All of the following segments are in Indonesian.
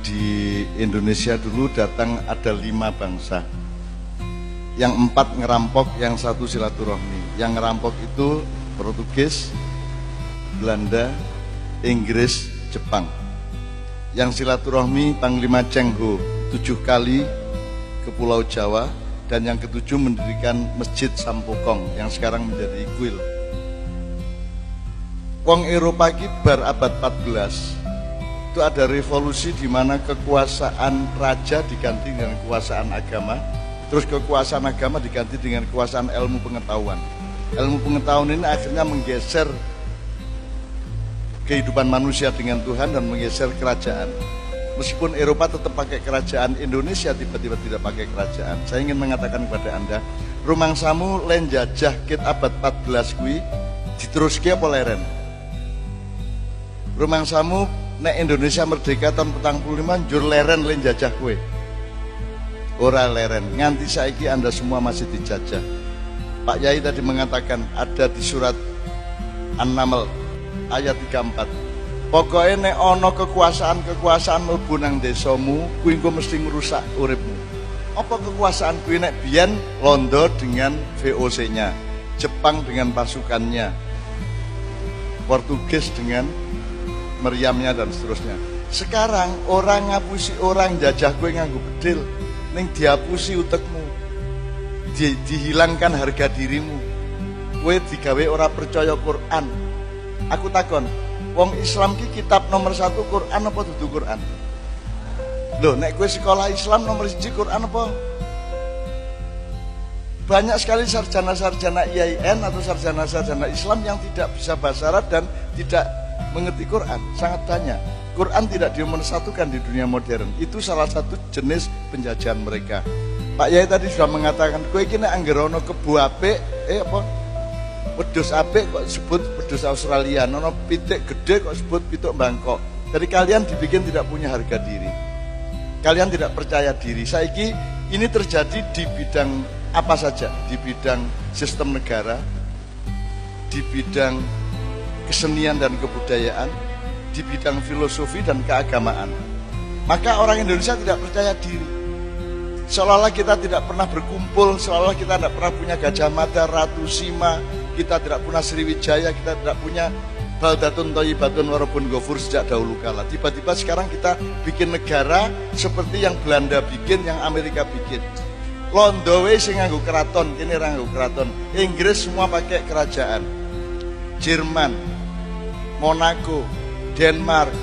di Indonesia dulu datang ada 5 bangsa. Yang 4 ngerampok, yang 1 silaturahmi. Yang ngerampok itu Portugis, Belanda, Inggris, Jepang. Yang silaturahmi Panglima Cheng Ho 7 kali ke Pulau Jawa, dan yang ke-7 mendirikan Masjid Sampokong yang sekarang menjadi kuil. Wong Eropa ki bar abad 14 itu ada revolusi di mana kekuasaan raja diganti dengan kekuasaan agama, terus kekuasaan agama diganti dengan kekuasaan ilmu pengetahuan. Ilmu pengetahuan ini akhirnya menggeser kehidupan manusia dengan Tuhan dan menggeser kerajaan. Meskipun Eropa tetap pakai kerajaan, Indonesia tiba-tiba tidak pakai kerajaan. Saya ingin mengatakan kepada Anda, rumangsamu len jajah kit abad 14 kuwi diteruske apa leren? Rumangsamu nek Indonesia merdeka tahun 45 njur leren len jajah kue. Ora leren, nganti saiki Anda semua masih dijajah. Pak Yai tadi mengatakan ada di surat An-Naml ayat 34. Pokoknya nek ono kekuasaan mlebu nang desamu, kuwi engko mesti ngrusak uripmu. Apa kekuasaan kuwi nek biyen Londo dengan VOC-nya, Jepang dengan pasukannya, Portugis dengan meriamnya dan seterusnya. Sekarang orang ngapusi orang jajah gue nganggo bedil, ning dihapusi utekmu, dihilangkan harga dirimu. Gue digawe ora percaya Quran. Aku takon, wong Islam ki kitab nomor 1 Quran apa dudu Quran? Loh, nek gue sekolah Islam nomor 1 Quran apa? Banyak sekali sarjana-sarjana IAIN atau sarjana-sarjana Islam yang tidak bisa bahasa Arab dan tidak mengerti Quran, sangat banyak. Quran tidak dinomorsatukan di dunia modern. Itu salah satu jenis penjajahan mereka. Pak Yai tadi sudah mengatakan, kowe iki nek anggere ana kebo apik, wedhus apik kok sebut wedhus Australia, ana pitik gede kok sebut pitik Bangkok. Jadi kalian dibikin tidak punya harga diri. Kalian tidak percaya diri. Saiki ini terjadi di bidang apa saja, di bidang sistem negara, di bidang kesenian dan kebudayaan, di bidang filosofi dan keagamaan. Maka orang Indonesia tidak percaya diri. Seolah-olah kita tidak pernah berkumpul, seolah-olah kita tidak pernah punya Gajah Mada, Ratu Sima, kita tidak punya Sriwijaya, kita tidak punya Baldatun Thayyibatun Warabun Ghafur sejak dahulu kala. Tiba-tiba sekarang kita bikin negara seperti yang Belanda bikin, yang Amerika bikin. Londo wis sing nganggo keraton, kene ora nganggo keraton. Inggris semua pakai kerajaan. Jerman, Monaco, Denmark,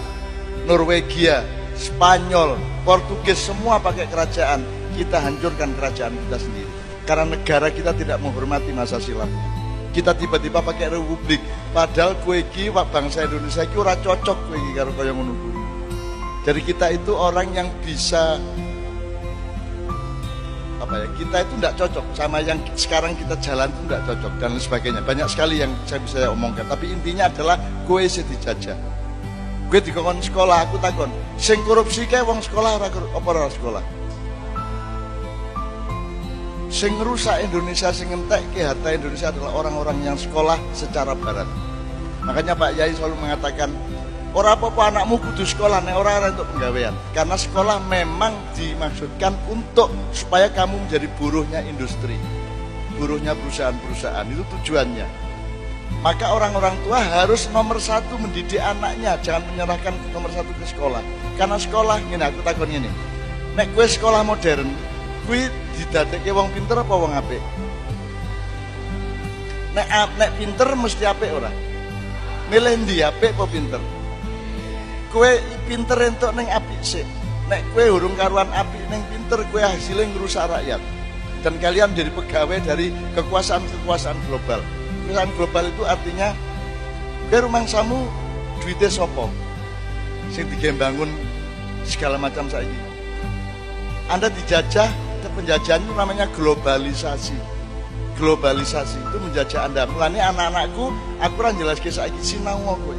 Norwegia, Spanyol, Portugis semua pakai kerajaan. Kita hancurkan kerajaan kita sendiri karena negara kita tidak menghormati masa silam. Kita tiba-tiba pakai republik, padahal kowe iki bangsa Indonesia iki ora cocok kowe iki karo kaya ngono kuwi. Jadi kita itu orang yang bisa kita itu tidak cocok sama yang sekarang kita jalan itu tidak cocok dan sebagainya. Banyak sekali yang saya bisa omongkan, tapi intinya adalah kowe sing dijajah. Kowe dikon sekolah, aku takon, sing korupsi kae wong sekolah apa ora sekolah? Sing rusak Indonesia, sing ngentekke harta Indonesia adalah orang-orang yang sekolah secara barat. Makanya Pak Yai selalu mengatakan, ora apa-apa anakmu kudu sekolah, nek ora untuk penggawean. Karena sekolah memang dimaksudkan untuk supaya kamu menjadi buruhnya industri, buruhnya perusahaan-perusahaan, itu tujuannya. Maka orang-orang tua harus nomor 1 mendidik anaknya, jangan menyerahkan nomor 1 ke sekolah. Karena sekolah, ini aku takon ini, nek gue sekolah modern, gue didadekke wong pinter apa wong apik? Nek pinter mesti apik ora? Milih ndi apik apa pinter? Kowe pinter entuk ning apik sik. Nek kowe urung karuan apik ning pinter, kowe hasilnya ngrusak rakyat. Dan kalian jadi pegawai dari kekuasaan-kekuasaan global. Kekuasaan global itu artinya kowe rumangsamu duite sapa? Sing digembangun segala macam saiki. Anda dijajah, penjajahan itu namanya globalisasi. Globalisasi itu menjajah Anda. Mulane anak-anakku, aku ora jelaske saiki sinau kowe.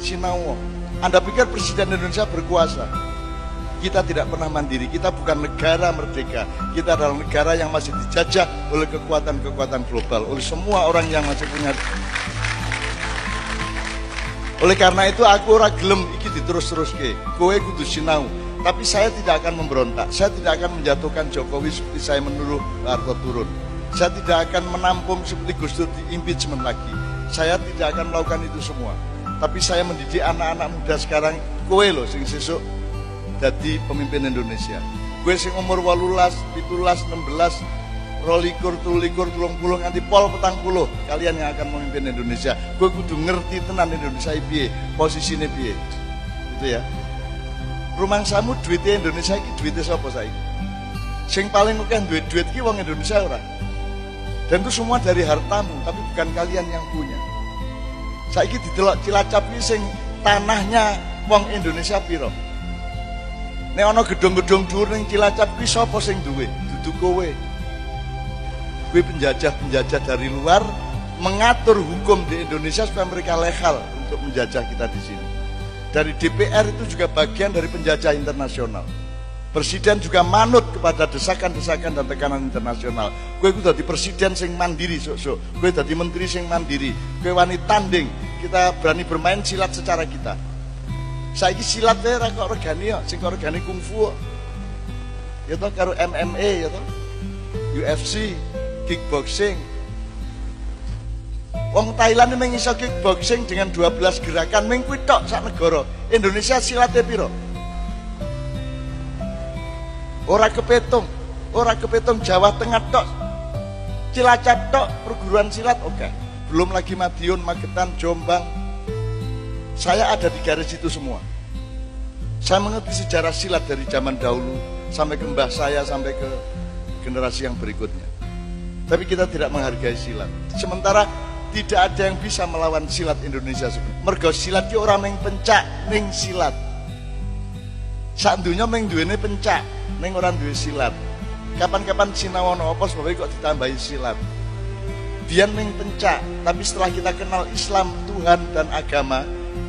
Sinau. Anda pikir Presiden Indonesia berkuasa? Kita tidak pernah mandiri, kita bukan negara merdeka. Kita adalah negara yang masih dijajah oleh kekuatan-kekuatan global, oleh semua orang yang masih punya. Oleh karena itu aku ora gelem iki diterus-teruske. Kowe kudu sinau. Tapi saya tidak akan memberontak. Saya tidak akan menjatuhkan Jokowi seperti saya menuduh Harto turun. Saya tidak akan menampung seperti Gus Dur di impeachment lagi. Saya tidak akan melakukan itu semua. Tapi saya mendidik anak-anak muda sekarang, kowe lho sing sesuk dadi pemimpin Indonesia. Kowe sing umur 18, 17, 16, 22, 23, 30 nganti pol 40, kalian yang akan memimpin Indonesia. Kowe kudu ngerti tenan Indonesia piye, posisine piye. Gitu ya. Rumangsamu duitnya Indonesia iki duitnya sapa saiki? Sing paling akeh duit iki wong Indonesia ora. Dan itu semua dari hartamu, tapi bukan kalian yang punya. Saiki didelok Cilacap iki sing tanahnya wong Indonesia piro? Nek ana gedung-gedung dhuwur ning Cilacap kuwi sapa sing duwe? Dudu kowe. Kowe penjajah-penjajah dari luar mengatur hukum di Indonesia supaya mereka legal untuk menjajah kita di sini. Dari DPR itu juga bagian dari penjajah internasional. Presiden juga manut kepada desakan-desakan dan tekanan internasional. Kowe kudu dadi presiden sing mandiri sok-sok. Kowe dadi menteri sing mandiri. Kowe wani tanding. Kita berani bermain silat secara kita. Saiki silat wae ra kok regani kok, sing kok regani kungfu. Ya toh karo MMA ya toh. UFC, kickboxing. Wong Thailand mung iso kickboxing dengan 12 gerakan mung kuwi tok sak negara. Indonesia silate piro? Ora kepetung Jawa Tengah tok. Cilacap tok perguruan silat oke. Belum lagi Madiun, Magetan, Jombang. Saya ada di garis itu semua. Saya mengerti sejarah silat dari zaman dahulu sampai ke mbah saya sampai ke generasi yang berikutnya. Tapi kita tidak menghargai silat. Sementara tidak ada yang bisa melawan silat Indonesia sebenarnya. Mergo silat ki ora mung pencak ning silat. Sak dunya mung duwene pencak, ning ora duwe silat. Kapan-kapan sinawono apa sebabnya kok ditambahi silat. Biyen mung pencak, tapi setelah kita kenal Islam, Tuhan dan agama,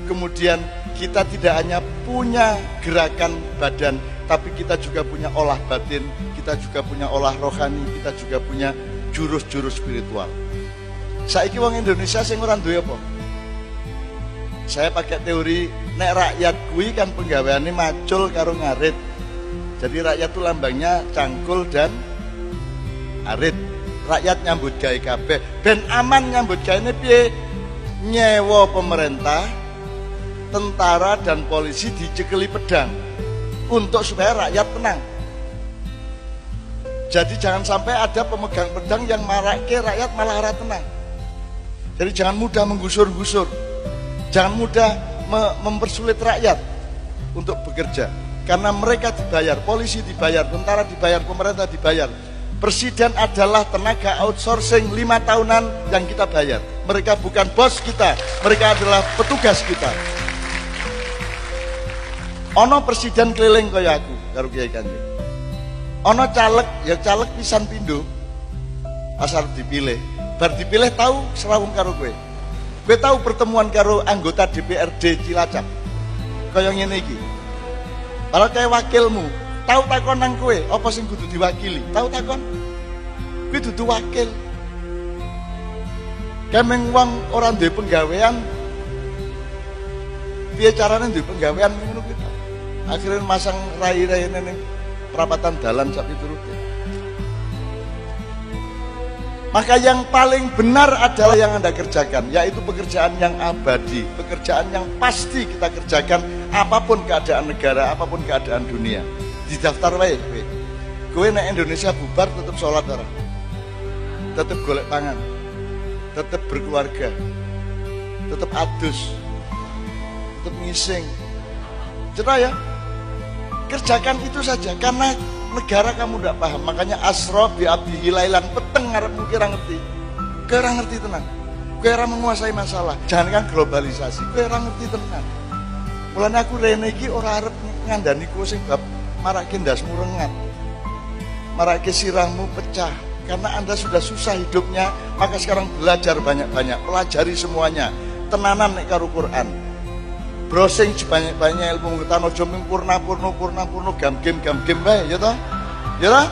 kemudian kita tidak hanya punya gerakan badan, tapi kita juga punya olah batin, kita juga punya olah rohani, kita juga punya jurus-jurus spiritual. Saiki wong Indonesia sing ora duwe apa? Saya pakai teori nek rakyat kuwi kan penggaweane macul karo ngarit. Jadi rakyat itu lambangnya cangkul dan arit. Rakyat nyambut gawe kabeh. Ben aman nyambut gawe piye? Nyewa pemerintah, tentara dan polisi dicekeli pedang untuk supaya rakyat tenang. Jadi jangan sampai ada pemegang pedang yang marake rakyat malah ora tenang. Jadi jangan mudah menggusur-gusur. Jangan mudah mempersulit rakyat untuk bekerja. Karena mereka dibayar, polisi dibayar, tentara dibayar, pemerintah dibayar. Presiden adalah tenaga outsourcing 5 tahunan yang kita bayar. Mereka bukan bos kita, mereka adalah petugas kita. Ono presiden keliling kaya aku, karo Kiai Kanjeng. Ono caleg, ya caleg pisan pindho. Asal dipilih, bar dipilih tahu serawung karo kowe. Kowe tahu pertemuan karo anggota DPRD Cilacap kaya ngene iki. Kalau kayak wakilmu, tahu takon nang kowe, apa sing kudu diwakili? Tahu takon? Kowe dudu wakil. Kemeng wong ora duwe penggawean. Piye carane duwe penggawean ngono kuwi. Akhirnya masang rai-raine ning perapatan dalan sak piturute. Maka yang paling benar adalah yang Anda kerjakan, yaitu pekerjaan yang abadi, pekerjaan yang pasti kita kerjakan apapun keadaan negara, apapun keadaan dunia. Di daftar wae kowe. Kowe nek Indonesia bubar tetap sholat ora? Tetap golek pangan. Tetap berkeluarga. Tetap adus. Tetap ngising. Cerah ya? Kerjakan itu saja karena negara kamu tidak paham, makanya asro bi abdihi lailan peteng ngarepmu kira ngerti. Kowe ora ngerti tenan. Kowe ora menguasai masalah. Jangankan globalisasi, kowe ora ngerti tenan. Mulane aku rene iki ora arep ngandani kowe sing bab marake ndasmu rengat. Marake sirahmu pecah karena Anda sudah susah hidupnya, maka sekarang belajar banyak-banyak, pelajari semuanya. Tenanan nek karo Quran. Browsing sebanyak-banyak ilmu pengetahuan, aja mung purna gam-game wae ya toh? Ya toh?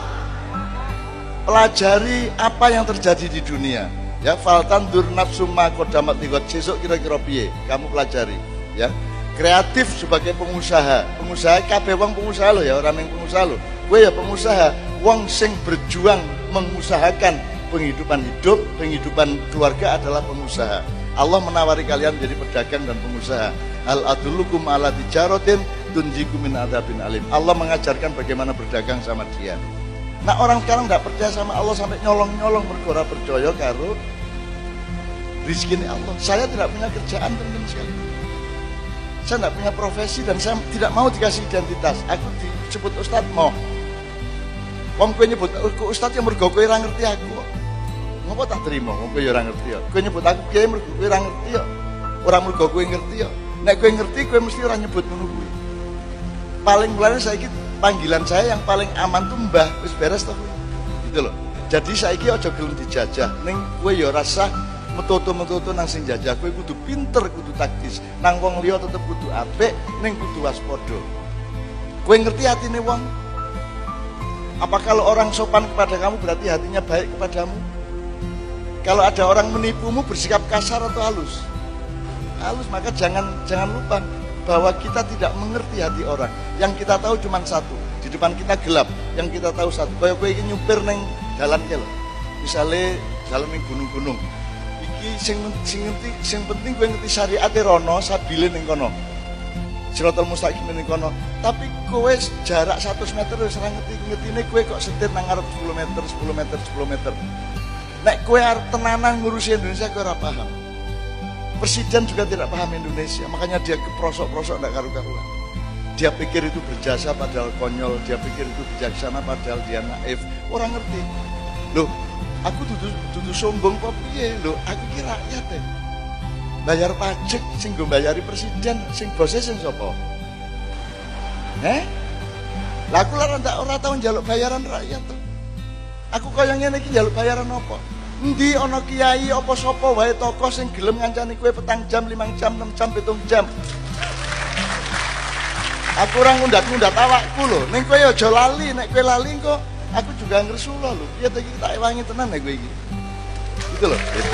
Pelajari apa yang terjadi di dunia. Ya, faltan dur nafsu ma qaddamat liwat, sesuk kira-kira piye? Kamu pelajari, ya. kreatif sebagai pengusaha. Pengusaha kabeh wong pengusaha lo ya, orang yang pengusaha lo. Gue ya pengusaha, wong sing berjuang mengusahakan penghidupan hidup, penghidupan keluarga adalah pengusaha. Allah menawari kalian jadi pedagang dan pengusaha. Al adullukum ala tijaratin tunjikum min adzabin alim. Allah mengajarkan bagaimana berdagang sama dia. Nah, orang sekarang tidak percaya sama Allah sampai nyolong-nyolong bergora percaya karo rizki Allah. Saya tidak punya kerjaan, teman-teman sekali. Saya tidak punya profesi dan saya tidak mau dikasih identitas. Aku disebut ustad mau. Wong kowe nyebut aku ustad yang mergo kowe ora ngerti aku. Ngopo tak terima wong kowe ora ngerti ya. Kowe nyebut aku kiai mergo kowe ora ngerti ya. Ora mergo kowe ngerti ya. Nek kowe ngerti kowe mesti ora nyebut ngono kuwi. Paling mulane saiki panggilan saya yang paling aman tuh Mbah, wis beres to kuwi. Gitu loh. Jadi saiki aja gelem dijajah. Ning kowe ya rasa metu-metu nang sing jajah, kowe kudu pinter, kudu taktis. Nang wong liya tetep kudu apik, ning kudu waspada. Kowe ngerti atine wong? Apa kalau orang sopan kepada kamu berarti hatinya baik kepadamu? Kalau ada orang menipumu bersikap kasar atau halus? Halus, maka jangan lupa bahwa kita tidak mengerti hati orang. Yang kita tahu cuma satu, di depan kita gelap. Yang kita tahu satu, kayak kowe iki nyupir neng dalan ki lho. Misale dalan ning gunung-gunung. Iki sing penting kowe ngerti syariate rono, sabile ning kono. Siratal mustaqim ning kono. Tapi kowe jarak 100 meter wis ora ngerti-ngertine kowe kok setir nang ngarep 10 meter. Nek kowe arep tenanan ngurusi Indonesia kowe ora paham. Presiden juga tidak paham Indonesia, makanya dia keprosok-prosok ndak karu-karuan. Dia pikir itu berjasa padahal konyol, dia pikir itu bijaksana padahal dia naif. Orang ngerti. Loh, aku dudu sombong kok piye lho, aku ki rakyat ya. Bayar pajak sing nggo mbayari presiden, sing bose sing sapa? Lah aku ora tau njaluk bayaran rakyat to. Aku kaya ngene iki njaluk bayaran apa? Endi ana kiai apa sapa wae tokoh sing gelem ngancani kowe 4 jam, 5 jam, 6 jam, 7 jam. Aku ora ngundat-ngundat awakku lho. Ning kowe aja lali, nek kowe lali kok aku juga ngresula lho. Piye to iki tak ewangi tenan nek kowe iki. Gitu loh, gitu.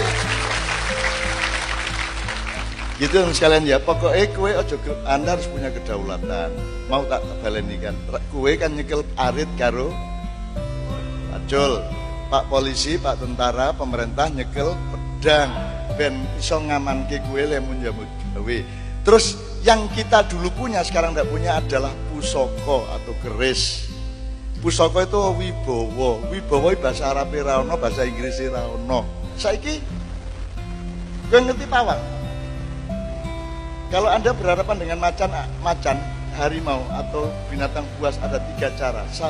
Gitu sekalian ya, pokoknya kowe aja Anda harus punya kedaulatan. Mau tak baleni kan. Kowe kan nyekel arit karo pacul. Pak polisi, Pak tentara, pemerintah nyekel pedang ben iso ngamanke kowe lemun jamu gawe. Terus yang kita dulu punya sekarang tidak punya adalah pusaka atau keris. Pusaka itu wibawa. Wibawa bahasa Arab ra ono, bahasa Inggris ra ono. Saiki kowe ngerti pawang? Kalau Anda berhadapan dengan macan, harimau atau binatang buas ada 3 cara. 1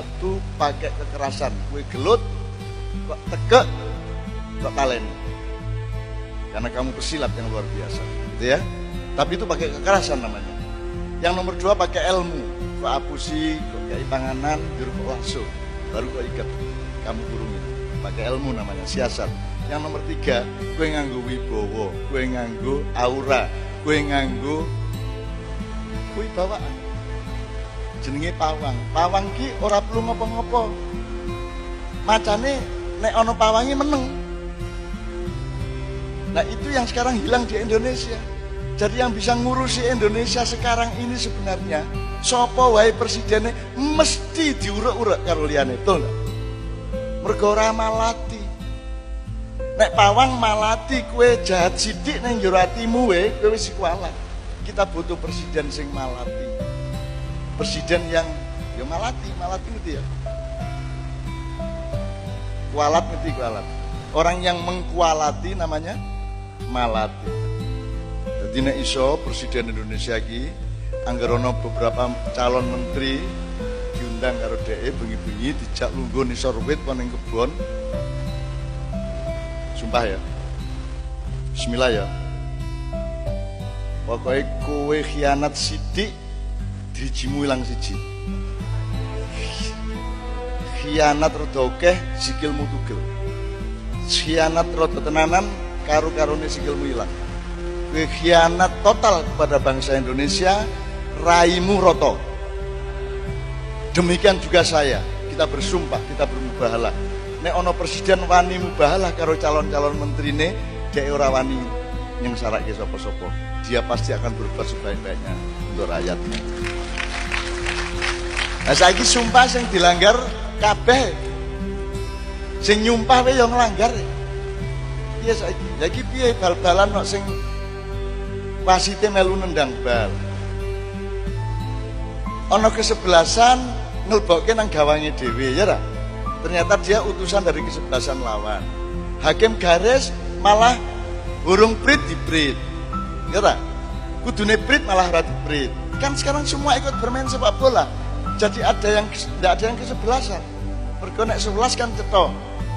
pakai kekerasan, kowe gelut, kok tegek, kok taleni. Karena kamu pesilat yang luar biasa, gitu ya. Tapi itu pakai kekerasan namanya. Yang nomor 2 pakai ilmu, kok apusi, kok kayak panganan, juru kok langsung, baru kok ikat, kamu kurungin. Pakai ilmu namanya, siasat. Yang nomor 3, kowe nganggo wibawa, kowe nganggo aura, kowe nganggo wibawaan. Jenenge pawang. Pawang ki ora perlu ngopo-ngopo. Macane nek ana pawange meneng. Nah, itu yang sekarang hilang di Indonesia. Jadi yang bisa ngurusi Indonesia sekarang ini sebenarnya sapa wae presidennya mesti diurek-urek karo liyane, betul enggak? Mergo ora malati. Nek pawang malati kowe jahat sithik ning njero atimu kowe wis kualat. Kita butuh presiden sing malati. Presiden yang ya malati ngerti ya. Kualat ngerti kualat. Orang yang mengkualati namanya malati. Jadi nek iso presiden Indonesia iki angger ana beberapa calon menteri diundang karo dhek bengi-bengi dijak lungguh nisor wit ning kebon. Sumpah ya. Bismillah ya. Pokoknya kowe khianat sithik drijimu ilang siji. Khianat rada akeh sikilmu tugel. Khianat rada tenanan karo-karone sikilmu ilang. Kowe khianat total kepada bangsa Indonesia, raimu roto. Demikian juga saya. Kita bersumpah, kita bermubahalah. Nek ana presiden wani mubahalah karo calon-calon menterine, dhek ora wani yang sarake sopo-sopo. Dia pasti akan berbuat sebaik-baiknya untuk rakyatnya. Nah saiki sumpah sing dilanggar kabeh. Sing nyumpah wae yo nglanggar. Piye saiki piye bal-balan kok sing wasite melu nendang bal. Ana kesebelasan ngelbokke nang gawange dhewe ya ra. Ternyata dia utusan dari kesebelasan lawan. Hakim garis malah burung prit diprit. Ya ra. Kudune prit malah ora diprit. Kan sekarang semua ikut bermain sepak bola. Jadi tidak ada yang kesebelasan. Mergo nek 11 kan cetok.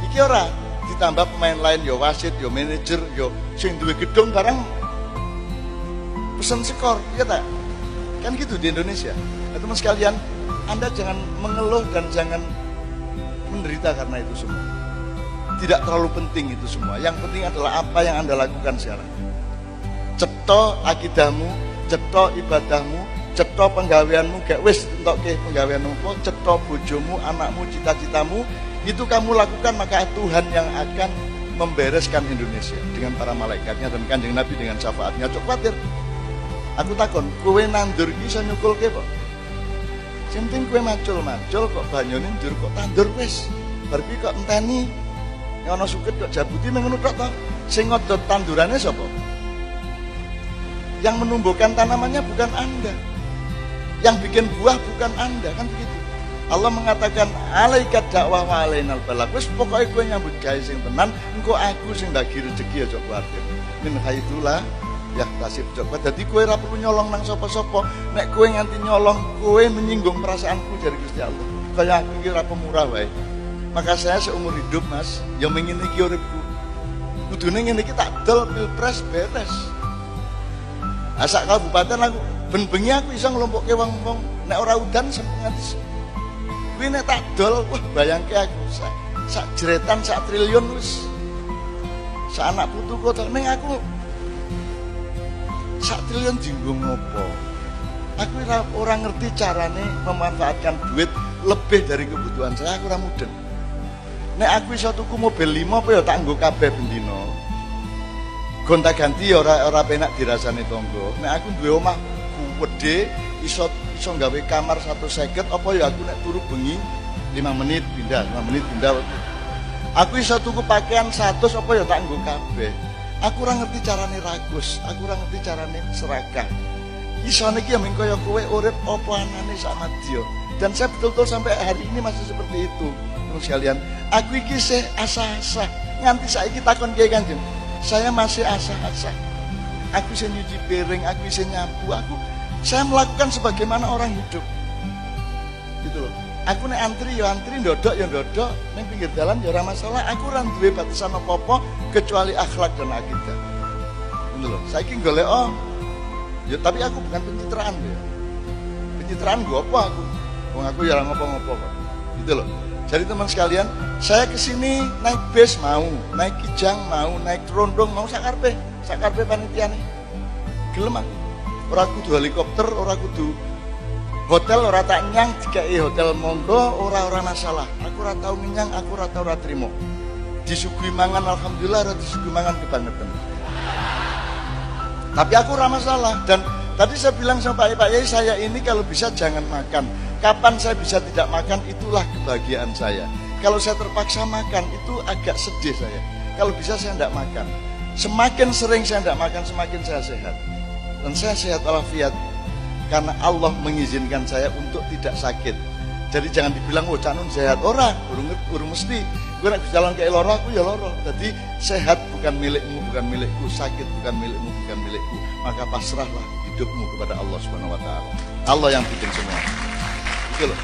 Iki ora ditambah pemain lain yo wasit, yo manajer, yo sing duwe gedung barang pesen skor, ya tak? Kan gitu di Indonesia. Nah, teman sekalian, Anda jangan mengeluh dan jangan menderita karena itu semua. Tidak terlalu penting itu semua. Yang penting adalah apa yang Anda lakukan sekarang. Cetha akidahmu, cetha ibadahmu, cetha penggaweanmu, gak wis entokke penggaweanmu apa, cetha bojomu, anakmu, cita-citamu, itu kamu lakukan, maka Tuhan yang akan membereskan Indonesia dengan para malaikatnya dan Kanjeng Nabi dengan syafaatnya. Cok khawatir. Aku takon, kowe nandur iki iso nyukulke apa? Sing penting kowe macul-macul kok banyune ndur kok tandur wis. Bar kuwi kok enteni ana suket kok jabuti mengono tok to. Sing ngodot tandurane sapa? Yang menumbuhkan tanamannya bukan Anda. Yang bikin buah bukan Anda, kan begitu. Allah mengatakan alaikat dakwah wa alainal balagh. Wis pokoke kowe nyambut gawe sing tenan, engko aku sing bagi rezeki aja kuwatir. Min haitsulah ya tasib coba. Dadi kowe ora perlu nyolong nang sapa-sapa. Nek kowe nganti nyolong, kowe menyinggung perasaanku dari Gusti Allah. Kaya aku iki ora pemurah wae. Maka saya seumur hidup, Mas, ya mengene iki uripku. Kudune ngene iki tak dol pilpres beres. Asak kabupaten aku ben-bengi aku iso nglompokke wong-wong nek ora udan sampe nganti kuwi nek tak dol, wah bayangke aku sak jeretan sak triliun wis. Sak anak putuku tok ning aku sak triliun dienggo ngopo. Aku ora ngerti carane memanfaatkan duit lebih dari kebutuhan saya, aku ora mudeng. Nek aku iso tuku mobil 5 apa ya tak nggo kabeh bendina. Gonta-ganti ya ora penak dirasani tangga. Nek aku duwe omah gedhe iso gawe kamar 150 apa ya aku nek turu bengi 5 menit pindah. Aku iso tuku pakaian 100 apa ya tak nggo kabeh. Aku ora ngerti carane ragus, aku ora ngerti carane serakah. Iso niki ya mengko ya kowe urip apa anane sak madya. Dan saya betul-betul sampai hari ini masih seperti itu. Terus sekalian, aku iki sih asa-asa. Nganti saiki takon kiai Kanjeng. Saya masih asa-asa. Aku sih nyuci piring, aku sih nyapu, saya melakukan sebagaimana orang hidup. Gitu loh. Aku nek antri, ndodok ya ndodok, ning pinggir jalan ya ora masalah. Aku ora duwe batasan apa-apa kecuali akhlak dan akidah. Gitu loh. Saiki golek ya tapi aku bukan pencitraan ya. Pencitraan gua apa aku? Wong aku ya ora ngopo-ngopo kok. Gitu loh. Jadi teman sekalian, saya kesini naik bis mau, naik kijang mau, naik trondong mau, sakarpe panitia nih. Gelem aku. Ora kudu helikopter, ora kudu hotel, ora tak nyang dikai hotel monggo, ora masalah. Aku ora tau ngenyang, aku ora tau ora trimo. Disuguhi mangan alhamdulillah, ora disuguhi mangan kebangetan. Tapi aku ora masalah. Dan tadi saya bilang sama Pak Yai, saya ini kalau bisa jangan makan. Kapan saya bisa tidak makan, itulah kebahagiaan saya. Kalau saya terpaksa makan, itu agak sedih saya. Kalau bisa saya tidak makan. Semakin sering saya tidak makan, semakin saya sehat. Dan saya sehat walafiat. Karena Allah mengizinkan saya untuk tidak sakit. Jadi jangan dibilang, oh canun sehat. Ora, urung mesti. Gue nak jalan ke loro, aku ya loro. Jadi sehat bukan milikmu, bukan milikku. Sakit bukan milikmu, bukan milikku. Maka pasrahlah hidupmu kepada Allah Subhanahu Wa Taala. Allah yang bikin semua. Gitu loh.